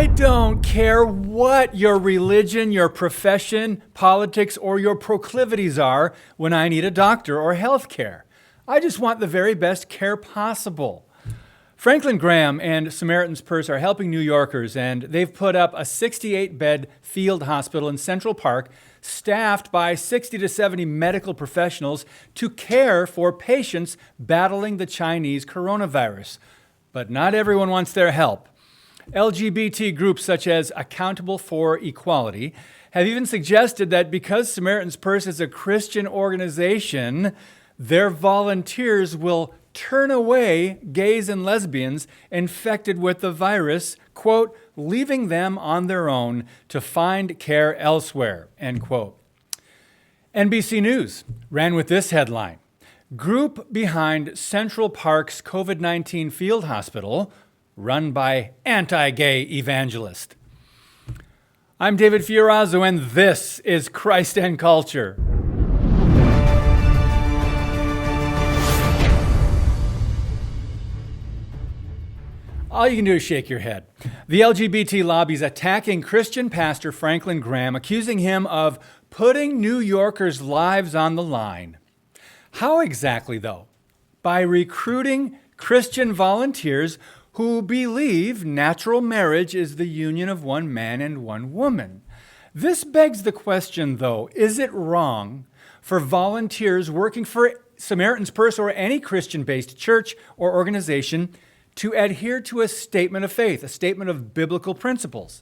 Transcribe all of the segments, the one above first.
I don't care what your religion, your profession, politics, or your proclivities are when I need a doctor or health care. I just want the very best care possible. Franklin Graham and Samaritan's Purse are helping New Yorkers, and they've put up a 68-bed field hospital in Central Park, staffed by 60 to 70 medical professionals to care for patients battling the Chinese coronavirus. But not everyone wants their help. LGBT groups such as Accountable for Equality have even suggested that because Samaritan's Purse is a Christian organization, their volunteers will turn away gays and lesbians infected with the virus, quote, leaving them on their own to find care elsewhere, end quote. NBC News ran with this headline: Group behind Central Park's COVID-19 field hospital, run by anti-gay evangelist. I'm David Fiorazzo, and this is Christ and Culture. All you can do is shake your head. The LGBT lobby's attacking Christian pastor Franklin Graham, accusing him of putting New Yorkers' lives on the line. How exactly, though? By recruiting Christian volunteers who believe natural marriage is the union of one man and one woman. This begs the question, though, is it wrong for volunteers working for Samaritan's Purse or any Christian-based church or organization to adhere to a statement of faith, a statement of biblical principles?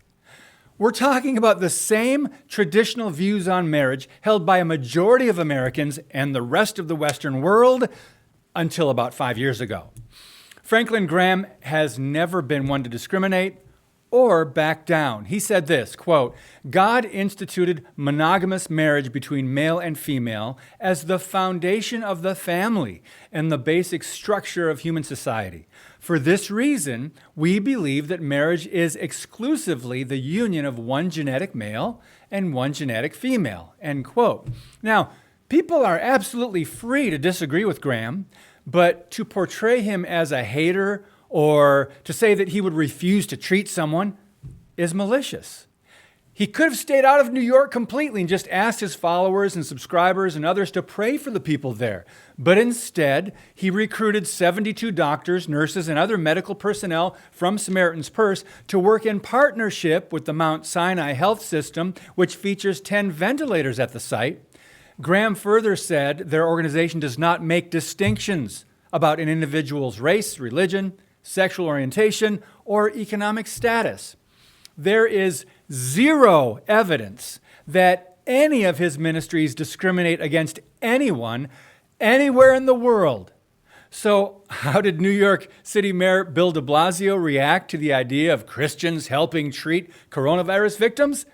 We're talking about the same traditional views on marriage held by a majority of Americans and the rest of the Western world until about 5 years ago. Franklin Graham has never been one to discriminate or back down. He said this, quote, God instituted monogamous marriage between male and female as the foundation of the family and the basic structure of human society. For this reason, we believe that marriage is exclusively the union of one genetic male and one genetic female, end quote. Now, people are absolutely free to disagree with Graham, but to portray him as a hater or to say that he would refuse to treat someone is malicious. He could have stayed out of New York completely and just asked his followers and subscribers and others to pray for the people there. But instead, he recruited 72 doctors, nurses, and other medical personnel from Samaritan's Purse to work in partnership with the Mount Sinai Health System, which features 10 ventilators at the site. Graham further said their organization does not make distinctions about an individual's race, religion, sexual orientation, or economic status. There is zero evidence that any of his ministries discriminate against anyone, anywhere in the world. So how did New York City Mayor Bill de Blasio react to the idea of Christians helping treat coronavirus victims?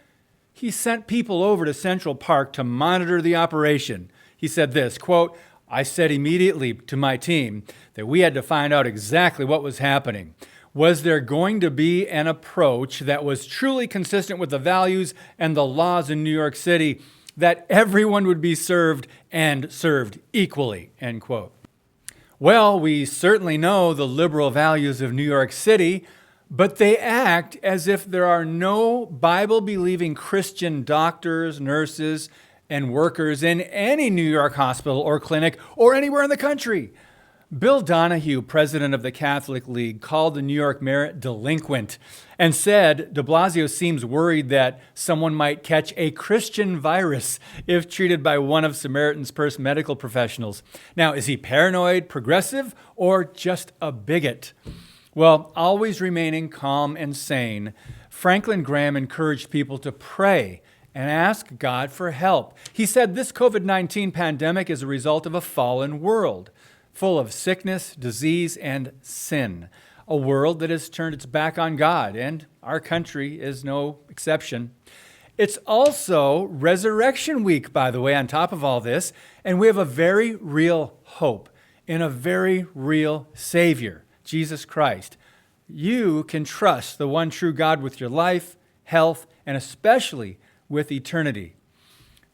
He sent people over to Central Park to monitor the operation. He said this, quote, I said immediately to my team that we had to find out exactly what was happening. Was there going to be an approach that was truly consistent with the values and the laws in New York City, that everyone would be served and served equally, end quote. Well, we certainly know the liberal values of New York City, but they act as if there are no Bible-believing Christian doctors, nurses, and workers in any New York hospital or clinic or anywhere in the country. Bill Donahue, president of the Catholic League, called the New York mayor delinquent and said de Blasio seems worried that someone might catch a Christian virus if treated by one of Samaritan's Purse medical professionals. Now, is he paranoid, progressive, or just a bigot? Well, always remaining calm and sane, Franklin Graham encouraged people to pray and ask God for help. He said this COVID-19 pandemic is a result of a fallen world, full of sickness, disease, and sin. A world that has turned its back on God, and our country is no exception. It's also Resurrection Week, by the way, on top of all this, and we have a very real hope in a very real Savior, Jesus Christ. You can trust the one true God with your life, health, and especially with eternity.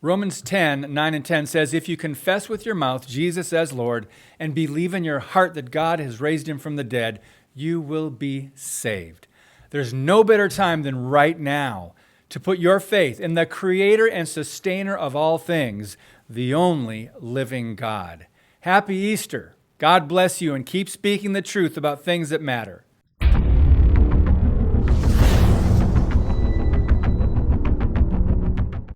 Romans 10:9 and 10 says, if you confess with your mouth Jesus as Lord and believe in your heart that God has raised him from the dead, you will be saved. There's no better time than right now to put your faith in the creator and sustainer of all things, the only living God. Happy Easter. God bless you, and keep speaking the truth about things that matter.